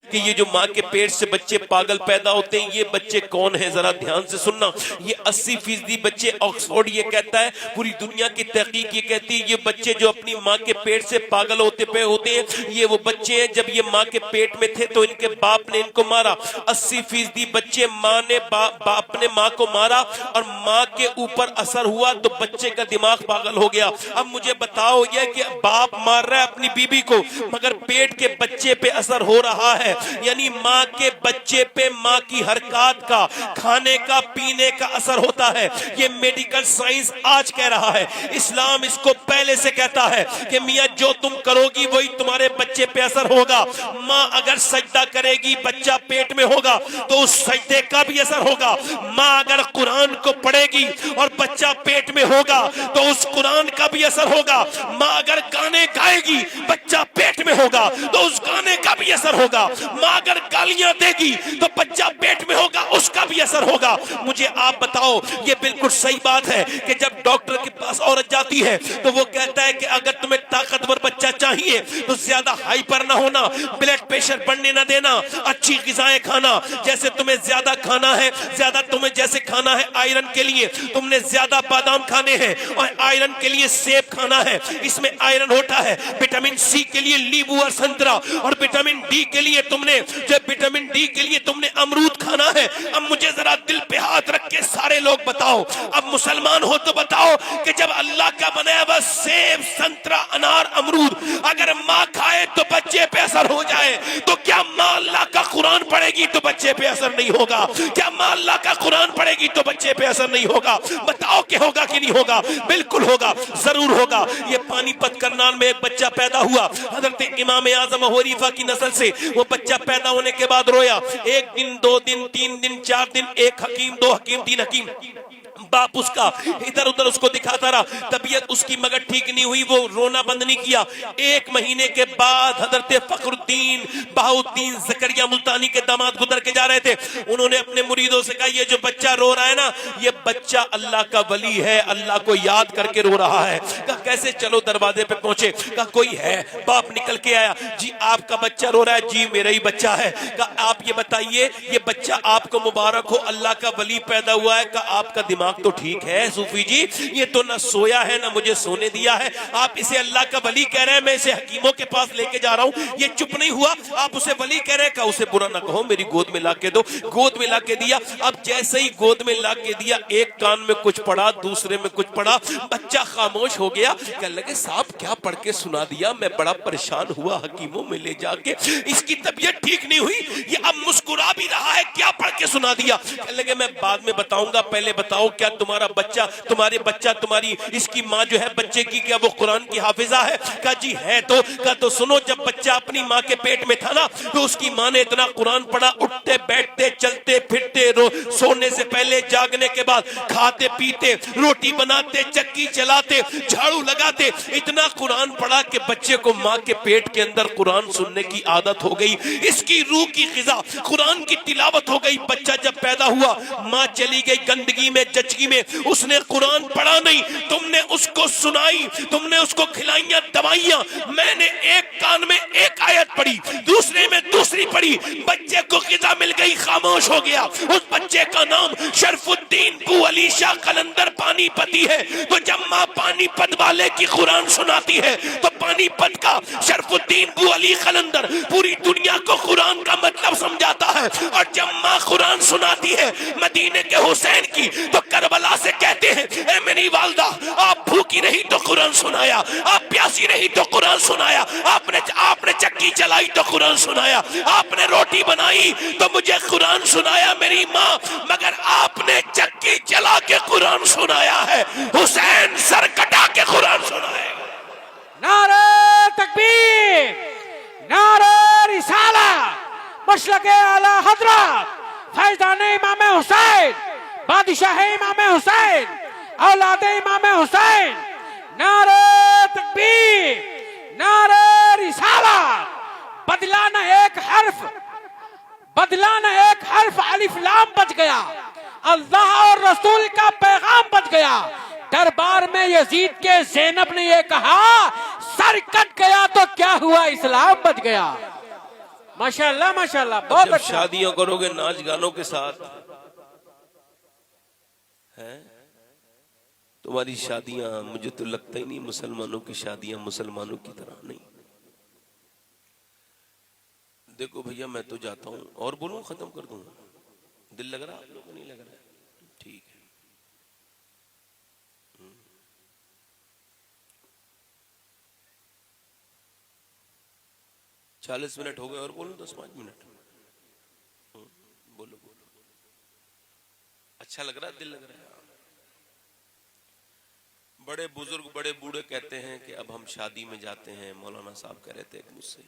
कि ये जो माँ के पेट से बच्चे पागल पैदा होते हैं, ये बच्चे कौन है, जरा ध्यान से सुनना। ये 80% बच्चे, ऑक्सफोर्ड ये कहता है, पूरी दुनिया की तहकीक ये कहती है, ये बच्चे जो अपनी माँ के पेट से पागल होते हैं, ये वो बच्चे हैं जब ये माँ के पेट में थे तो इनके बाप ने इनको मारा। 80% बच्चे माँ ने बाप ने माँ को मारा और माँ के ऊपर असर हुआ तो बच्चे का दिमाग पागल हो गया। अब मुझे बताओ, ये कि बाप मार रहा है अपनी बीबी को मगर पेट के बच्चे पे असर हो रहा है, यानी माँ के बच्चे पे माँ की हरकत का, खाने का, पीने का असर होता है। ये मेडिकल साइंस आज कह रहा है, इस्लाम इसको पहले से कहता है कि मियां जो तुम करोगी वही तुम्हारे बच्चे पे असर होगा। माँ अगर सजदा करेगी बच्चा पेट में होगा तो उस सजदे का भी असर होगा। माँ अगर कुरान को पढ़ेगी और बच्चा पेट में होगा तो उस कुरान का भी असर होगा। माँ अगर गाने गाएगी बच्चा पेट में होगा तो उस गाने का भी असर होगा। माँ अगर गालियां देगी तो बच्चा पेट में होगा, उसका भी असर होगा। मुझे आप बताओ, ये बिल्कुल सही बात है कि जब डॉक्टर के पास औरत जाती है तो वो कहता है कि अगर तुम्हें ताकतवर बच्चा चाहिए तो ज्यादा हाइपर ना होना, ब्लड प्रेशर बढ़ने ना देना, अच्छी ग़िज़ाएं खाना, जैसे तुम्हें ज्यादा खाना है, ज्यादा तुम्हें जैसे खाना है आयरन के लिए तुमने ज्यादा बादाम खाने हैं और आयरन के लिए सेब खाना है, इसमें आयरन होता है। विटामिन सी के लिए नींबू और संतरा, और विटामिन डी के लिए तुमने अमरूद खाना है। अब मुझे जरा दिल पे हाथ रख के सारे लोग बताओ, अब मुसलमान हो तो बताओ कि जब अल्लाह का बनाया हुआ सेब, संतरा, अनार, अमरूद अगर माँ खाए तो बच्चे पे असर हो जाए तो क्या माँ अल्लाह का कुरान पढ़ेगी तो बच्चे पे असर नहीं होगा? क्या माँ अल्लाह का कुरान पढ़ेगी तो बच्चे पे असर नहीं होगा? बताओ कि होगा कि नहीं होगा? बिल्कुल होगा, जरूर होगा। ये पानीपत करनाल में एक बच्चा पैदा हुआ, हजरत इमाम आजम अबू हनीफा की नस्ल से। वो बच्चा पैदा होने के बाद रोया, 1 दिन, 2 दिन, 3 दिन, 4 दिन, 1 हकीम, 2 हकीम, 3 हकीम, बाप उसका इधर उधर उसको दिखाता रहा, तबीयत उसकी मगर ठीक नहीं हुई, वो रोना बंद नहीं किया। 1 महीने के बाद हजरत फखरुद्दीन बहाउद्दीन ज़करिया मुल्तानी के दामाद गुजर के जा रहे थे। उन्होंने अपने मुरीदों से कहा, ये जो बच्चा रो रहा है ना, ये बच्चा अल्लाह का वली है, अल्लाह को याद करके रो रहा है। कहा कैसे? चलो दरवाजे पे पहुंचे, कहा कोई है? बाप निकल के आया, जी आपका बच्चा रो रहा है? जी मेरा ही बच्चा है। कहा आप ये बताइए, ये बच्चा आपको मुबारक हो, अल्लाह का वली पैदा हुआ है। कहा आपका दिमाग तो ठीक है सूफी जी, ये तो ना सोया है ना मुझे सोने दिया है, आप इसे अल्लाह का वली कह रहे हैं, मैं इसे हकीमों के पास लेके जा रहा हूँ, ये चुप नहीं हुआ, आप उसे वली कह रहे हैं। कहा उसे बुरा ना कहो, मेरी गोद में ला के दो। गोद में ला के दिया। अब जैसे ही गोद में ला के दिया, एक कान में कुछ पढ़ा, दूसरे में कुछ पढ़ा, बच्चा खामोश हो गया। कहने लगे साहब क्या पढ़ के सुना दिया? मैं बड़ा परेशान हुआ, हकीमों में ले जाके, इसकी तबीयत ठीक नहीं हुई, ये अब मुस्कुरा भी रहा है, क्या पढ़ के सुना दिया? कहने लगे मैं बाद में बताऊंगा, पहले बताओ क्या तुम्हारा बच्चा, तुम्हारी इसकी माँ जो है बच्चे की, क्या वो कुरान की हाफिजा है? कहा जी है। तो कहा तो सुनो, जब बच्चा अपनी माँ के पेट में था ना तो उसकी माँ ने इतना कुरान पढ़ा, उठते बैठते चलते फिरते, सोने से पहले, जागने के बाद, खाते पीते, रोटी बनाते, चक्की चलाते, झाड़ू लगाते, इतना कुरान पढ़ा कि बच्चे को माँ के पेट के अंदर कुरान सुनने की आदत हो गई, इसकी रूह की ग़िज़ा कुरान की तिलावत हो गई। बच्चा जब पैदा हुआ, माँ चली गई गंदगी में, जचगी में, उसने कुरान पढ़ा नहीं, तुमने उसको सुनाई, तुमने उसको खिलाइयां दवाइयां, मैंने एक कान में एक आयत पढ़ी, दूसरे में दूसरी पढ़ी, बच्चे को ग़िज़ा मिल गई, खामोश हो गया। उस बच्चे का नाम शरफुद्दीन बू अली शाह कलंदर पानीपती है। तो जब माँ पानीपत वाले की कुरान सुनाती है तो पानीपत का शरफुद्दीन बू अली कलंदर पूरी दुनिया को कुरान का मतलब समझाता है। और जब माँ कुरान सुनाती है मदीने के हुसैन की, तो करबला से कहते हैं, ए मेरी वालदा, आप भूखी रही तो कुरान सुनाया, आप प्यासी रही तो कुरान सुनाया, आपने चक्की चलाई तो कुरान सुनाया, आपने रोटी बनाई तो मुझे कुरान सुनाया मेरी माँ, मगर आपने चक्की चला के कुरान सुनाया है, हुसैन सर कटा के कुरान सुनाएगा। नारे तकबीर, नारे रिसाला, मशलके आला हजरत फैज़ाने इमाम हुसैन, बादशाह इमाम हुसैन, औलादे इमाम हुसैन। नारे तकबीर, नारे रिसाला। बदला न एक हर्फ अलिफ लाम बच गया, अल्लाह और रसूल का पैगाम बच गया। दरबार में यजीद के ज़ैनब ने यह कहा, सर कट गया तो क्या हुआ, इस्लाम बच गया। माशाल्लाह माशाल्लाह, बहुत जब अच्छा। शादियां करोगे नाच गानों के साथ हैं, तुम्हारी शादियां, मुझे तो लगता ही नहीं मुसलमानों की शादियां मुसलमानों की तरह नहीं। देखो भैया मैं तो जाता हूं, और बोलूं खत्म कर दूं? दिल लग रहा है आप लोगों को? नहीं लग रहा है? ठीक है। 40 मिनट हो गए, और बोलूं 10-5 मिनट? बोलो बोलो। अच्छा लग रहा है, दिल लग रहा है? बड़े बुजुर्ग बड़े बूढ़े कहते हैं कि अब हम शादी में जाते हैं। मौलाना साहब कह रहे थे मुझसे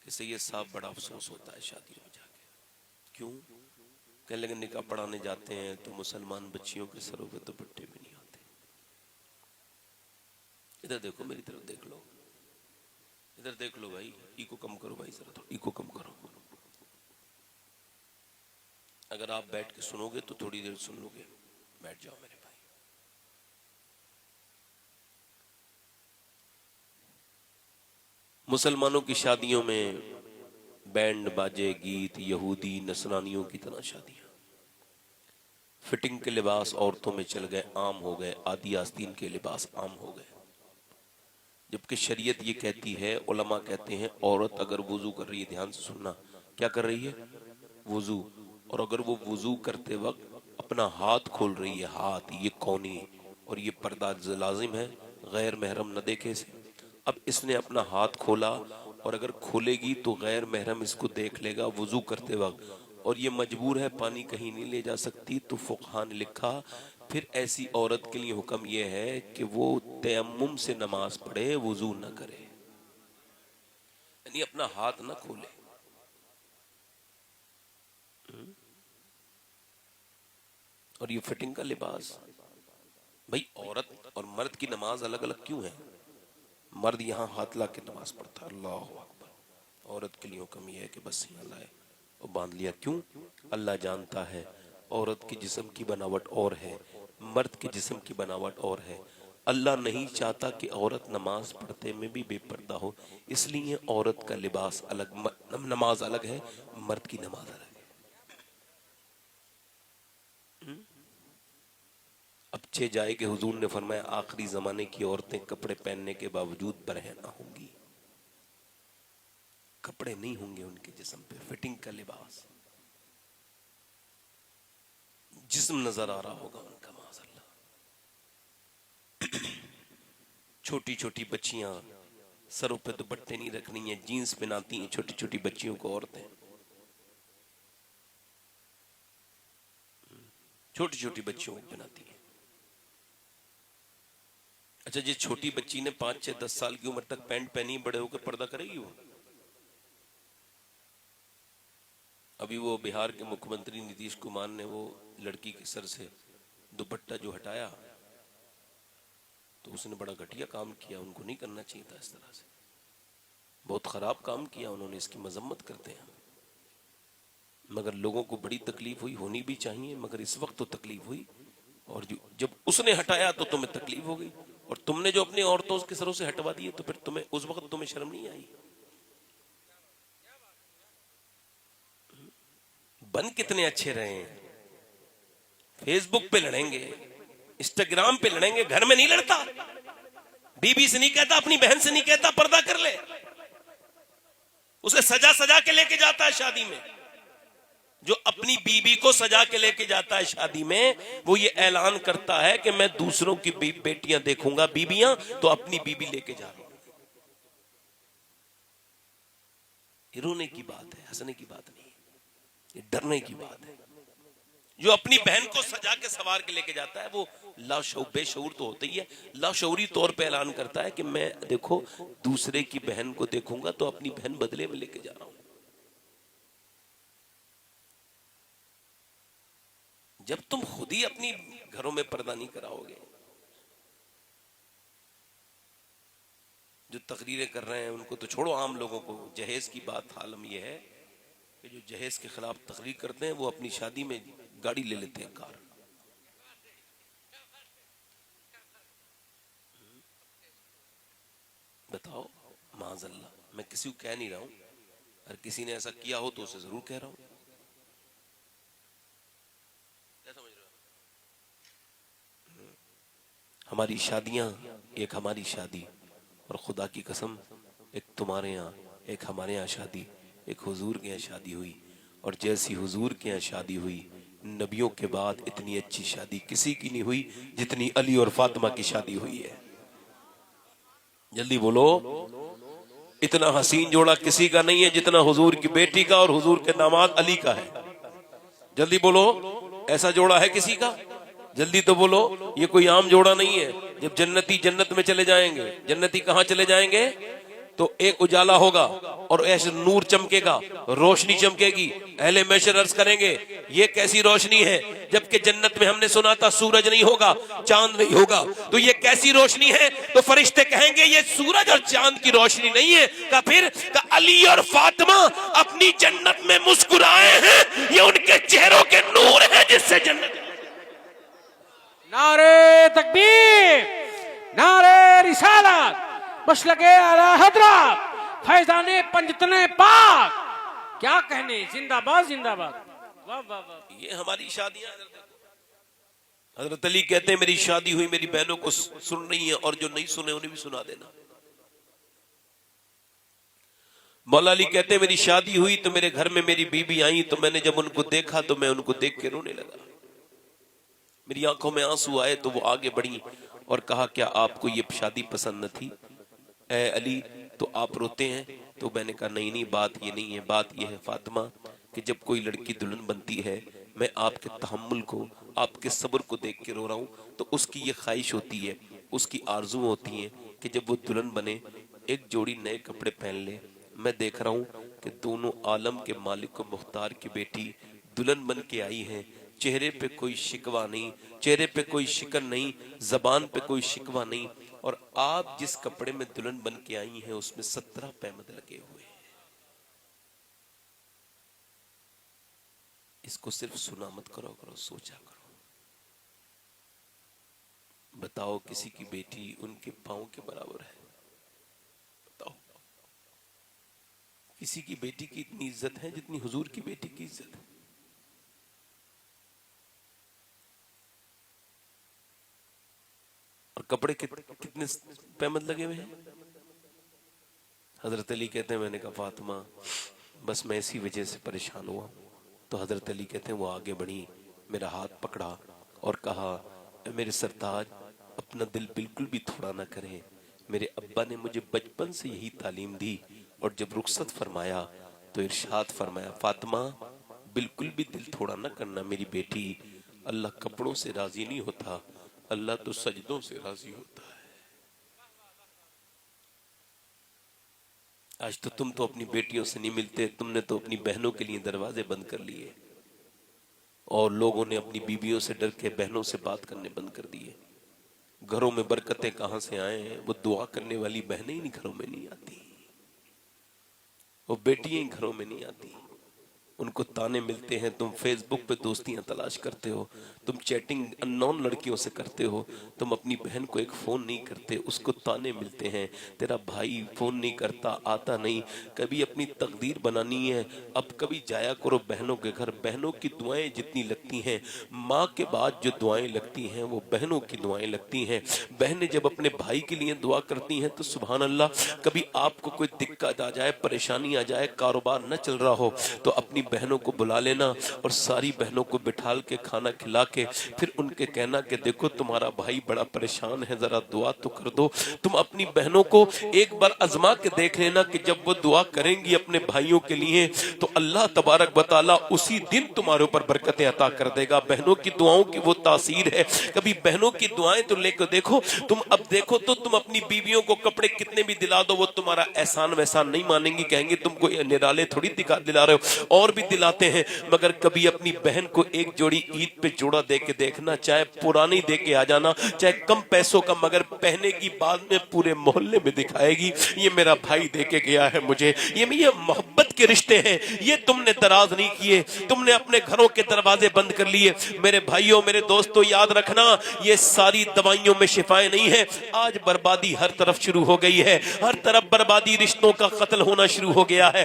कि सैयद साहब बड़ा अफसोस होता है शादियों में जाके। क्यों? कहने लगे निकाह पढ़ाने जाते हैं तो मुसलमान बच्चियों के सरों पे दुपट्टे भी नहीं होते। इधर देखो, मेरी तरफ देख लो, इधर देख लो भाई। इको कम करो भाई, जरा थोड़ा इको कम करो। अगर आप बैठ के सुनोगे तो थोड़ी देर सुन लोगे। बैठ जाओ मेरे भाई। मुसलमानों की शादियों में बैंड बाजे, गीत, यहूदी नसरानियों की तरह शादियां। फिटिंग के लिबास औरतों में चल गए, आम हो गए। आदि आस्तीन के लिबास आम हो गए। जबकि शरीयत ये कहती है, उलमा कहते हैं, औरत अगर वुजू कर रही है, ध्यान से सुनना, क्या कर रही है? वुजू। और अगर वो वुजू करते वक्त अपना हाथ खोल रही है, हाथ ये कौनी, और ये पर्दा लाजिम है, गैर महरम न देखे इसे। अब इसने अपना हाथ खोला, और अगर खोलेगी तो गैर महरम इसको देख लेगा वुजू करते वक्त, और ये मजबूर है, पानी कहीं नहीं ले जा सकती। तो फुकहा ने लिखा फिर ऐसी औरत के लिए हुक्म यह है कि वो तयम्मुम से नमाज पढ़े, वुजू न करे, यानी अपना हाथ न खोले। और ये फिटिंग का लिबास। भाई औरत और मर्द की नमाज अलग अलग क्यों है? मर्द यहाँ हाथ ला के नमाज पढ़ता है, अल्लाह अकबर। औरत के लिए हुक्म यह है कि बस यहाँ लाए और बांध लिया। क्यों? अल्लाह जानता है औरत के जिस्म की बनावट और है, मर्द के जिस्म की बनावट और है। अल्लाह नहीं चाहता कि औरत नमाज पढ़ते में भी बेपर्दा हो, इसलिए औरत का लिबास अलग, नमाज अलग है, मर्द की नमाज अलग है। अब चे जाए कि हुजूर ने फरमाया आखिरी जमाने की औरतें कपड़े पहनने के बावजूद बरहना होंगी। कपड़े नहीं होंगे उनके जिस्म पे, फिटिंग का लिबास, जिस्म नजर आ रहा होगा उनका, माज़अल्लाह। छोटी छोटी बच्चियां सरों पे दुपट्टे नहीं रखनी है, जीन्स पहनाती हैं छोटी छोटी बच्चियों को औरतें, छोटी छोटी बच्चियों को पहनाती हैं। अच्छा, जिस छोटी बच्ची ने 5-6-10 साल की उम्र तक पैंट पहनी, बड़े होकर पर्दा करेगी वो? अभी वो बिहार के मुख्यमंत्री नीतीश कुमार ने वो लड़की के सर से दुपट्टा जो हटाया, तो उसने बड़ा घटिया काम किया। उनको नहीं करना चाहिए था इस तरह से, बहुत खराब काम किया उन्होंने, इसकी मजम्मत करते हैं। मगर लोगों को बड़ी तकलीफ हुई, होनी भी चाहिए, मगर इस वक्त तो तकलीफ हुई। और जब उसने हटाया तो तुम्हें तकलीफ हो गई, और तुमने जो अपनी औरतों के सरों से हटवा दिए तो फिर तुम्हें उस वक्त तुम्हें शर्म नहीं आई? बन कितने अच्छे रहे हैं। फेसबुक पे लड़ेंगे, इंस्टाग्राम पे लड़ेंगे, घर में नहीं लड़ता। बीबी से नहीं कहता, अपनी बहन से नहीं कहता पर्दा कर ले, उसे सजा सजा के लेके जाता है शादी में। जो अपनी बीबी को सजा के लेके जाता है शादी में, वो ये ऐलान करता है कि मैं दूसरों की बेटियां देखूंगा, बीबियां, तो अपनी बीबी लेके जा रहा हूं। ये रोने की बात है, हंसने की बात नहीं, ये डरने की बात है। जो अपनी बहन को सजा के सवार के लेके जाता है, वो बेशऊर तो होता ही है, लाशऊरी तौर पे ऐलान करता है कि मैं देखो दूसरे की बहन को देखूंगा तो अपनी बहन बदले में लेके जा रहा हूं। जब तुम खुद ही अपनी घरों में पर्दा नहीं कराओगे। जो तकरीरें कर रहे हैं उनको तो छोड़ो, आम लोगों को जहेज की बात हालम यह है कि जो जहेज के खिलाफ तकरीर करते हैं वो अपनी शादी में गाड़ी ले लेते हैं, कार। बताओ, माज़अल्लाह, मैं किसी को कह नहीं रहा हूं, अगर किसी ने ऐसा किया हो तो उसे जरूर कह रहा हूं। क्या समझ रहे हो? हमारी शादियां, एक हमारी शादी और खुदा की कसम एक तुम्हारे यहाँ, एक हमारे यहाँ शादी, एक हुजूर के यहाँ शादी हुई, और जैसी हुजूर के यहाँ शादी हुई, नबियों के बाद इतनी अच्छी शादी किसी की नहीं हुई जितनी अली और फातिमा की शादी हुई है। जल्दी बोलो, इतना हसीन जोड़ा किसी का नहीं है जितना हुजूर की बेटी का और हुजूर के दामाद अली का है। जल्दी बोलो, ऐसा जोड़ा है किसी का? जल्दी तो बोलो, ये कोई आम जोड़ा नहीं है। जब जन्नती जन्नत में चले जाएंगे, जन्नती कहां चले जाएंगे? तो एक उजाला होगा और ऐसे नूर चमकेगा, रोशनी चमकेगी। अहले महशर अर्ज करेंगे ये कैसी रोशनी है, जबकि जन्नत में हमने सुना था सूरज नहीं होगा, चांद नहीं होगा, तो ये कैसी रोशनी है? तो फरिश्ते कहेंगे ये सूरज और चांद की रोशनी नहीं है। का फिर का अली और फातिमा अपनी जन्नत में मुस्कुराए हैं, ये उनके चेहरों के नूर है जिससे जन्नत। नारे तकबीर, नारे रिसालत, मसलके आला हजरत, फैजाने पंजतने पाक, क्या कहने, जिंदाबाद जिंदाबाद। वाह वाह वाह। ये हमारी शादियां। हजरत अली कहते हैं मेरी शादी हुई, मेरी बहनों को सुन रही है, और जो नहीं सुने उन्हें भी सुना देना। मौला अली कहते हैं मेरी शादी हुई तो मेरे घर में मेरी बीबी आई, तो मैंने जब उनको देखा तो मैं उनको देख के रोने लगा। मेरी आंखों में आंसू आए तो वो आगे बढ़ी और कहा क्या आपको ये शादी पसंद न थी ए अली, तो आप रोते हैं? तो मैंने कहा नहीं नहीं, बात ये नहीं है, बात ये है फातिमा कि जब कोई लड़की दुल्हन बनती है, मैं आपके तहम्मुल को, आपके सब्र को देख के रो रहा हूँ। तो उसकी ये ख्वाहिश होती है, उसकी आरजू होती है कि जब वो दुल्हन बने एक जोड़ी नए कपड़े पहन ले। मैं देख रहा हूँ कि दोनों आलम के मालिक को मुख्तार की बेटी दुल्हन बन के आई है, चेहरे पे कोई शिकवा नहीं, चेहरे पे कोई शिकन नहीं, जबान पे कोई शिकवा नहीं, और आप जिस कपड़े में दुल्हन बन के आई हैं उसमें 17 पैमद लगे हुए हैं। इसको सिर्फ सुना मत करो, सोचा करो। बताओ किसी की बेटी उनके पांव के बराबर है? बताओ किसी की बेटी की इतनी इज्जत है जितनी हुजूर की बेटी की इज्जत है? और कपड़े कितने पैमद लगे हुए हैं? हजरत अली कहते हैं मैंने कहा फातिमा बस मैं इसी वजह से परेशान हुआ। तो हजरत अली कहते हैं वो आगे बढ़ी, मेरा हाथ पकड़ा और कहा मेरे सरताज अपना दिल बिल्कुल भी थोड़ा ना करें। मेरे अब्बा ने मुझे बचपन से यही तालीम दी, और जब रुखसत फरमाया तो इरशाद फरमाया फातिमा बिल्कुल भी दिल थोड़ा ना करना मेरी बेटी, अल्लाह कपड़ों से राजी नहीं होता, अल्लाह तो सजदों से राजी होता है। आज तो तुम तो अपनी बेटियों से नहीं मिलते, तुमने तो अपनी बहनों के लिए दरवाजे बंद कर लिए, और लोगों ने अपनी बीबियों से डर के बहनों से बात करने बंद कर दिए। घरों में बरकतें कहां से आए हैं? वो दुआ करने वाली बहनें ही घरों में नहीं आती, वो बेटियां ही घरों में नहीं आती, उनको ताने मिलते हैं। तुम फेसबुक पे दोस्तियां तलाश करते हो, तुम चैटिंग अननोन लड़कियों से करते हो, तुम अपनी बहन को एक फोन नहीं करते, उसको ताने मिलते हैं। तेरा भाई फोन नहीं करता, आता नहीं, कभी अपनी तकदीर बनानी है। अब कभी जाया करो बहनों के घर, बहनों की दुआएं जितनी लगती हैं, माँ के बाद जो दुआएं लगती हैं वो बहनों की दुआएं लगती हैं। बहनें जब अपने भाई के लिए दुआ करती हैं तो सुभान अल्लाह, कभी आपको कोई दिक्कत आ जाए, परेशानी आ जाए, कारोबार न चल रहा हो, तो अपनी बहनों को बुला लेना और सारी बहनों को बिठाल के खाना खिला के फिर उनके कहना कि देखो तुम्हारा भाई बड़ा परेशान है, जरा दुआ तो कर दो। तुम अपनी बहनों को एक बार आजमा के देख लेना कि जब वो दुआ करेंगी अपने भाइयों के लिए तो अल्लाह तबारक व तआला उसी दिन तुम्हारे ऊपर बरकतें अता कर देगा। बहनों की दुआओं की वो तासीर है। कभी बहनों की दुआएं तो लेकर देखो तुम। अब देखो तो तुम अपनी बीवियों को कपड़े कितने भी दिला दो, वो तुम्हारा एहसान वैसान नहीं मानेंगी, कहेंगे तुमको निराले थोड़ी दिला रहे हो, और भी दिलाते हैं। मगर कभी अपनी बहन को एक जोड़ी ईद पे जोड़ा दे के देखना, चाहे पुरानी दे के आ जाना, चाहे कम पैसों का, मगर पहने की बाद में पूरे मोहल्ले में दिखाएगी ये मेरा भाई दे के गया है मुझे। ये मोहब्बत के रिश्ते हैं, ये तुमने दराज नहीं किए, तुमने अपने घरों के दरवाजे बंद कर लिए। मेरे भाइयों, मेरे दोस्तों, याद रखना ये सारी दवाइयों में शिफाएं नहीं है। आज बर्बादी हर तरफ शुरू हो गई है, हर तरफ बर्बादी, रिश्तों का कत्ल होना शुरू हो गया है।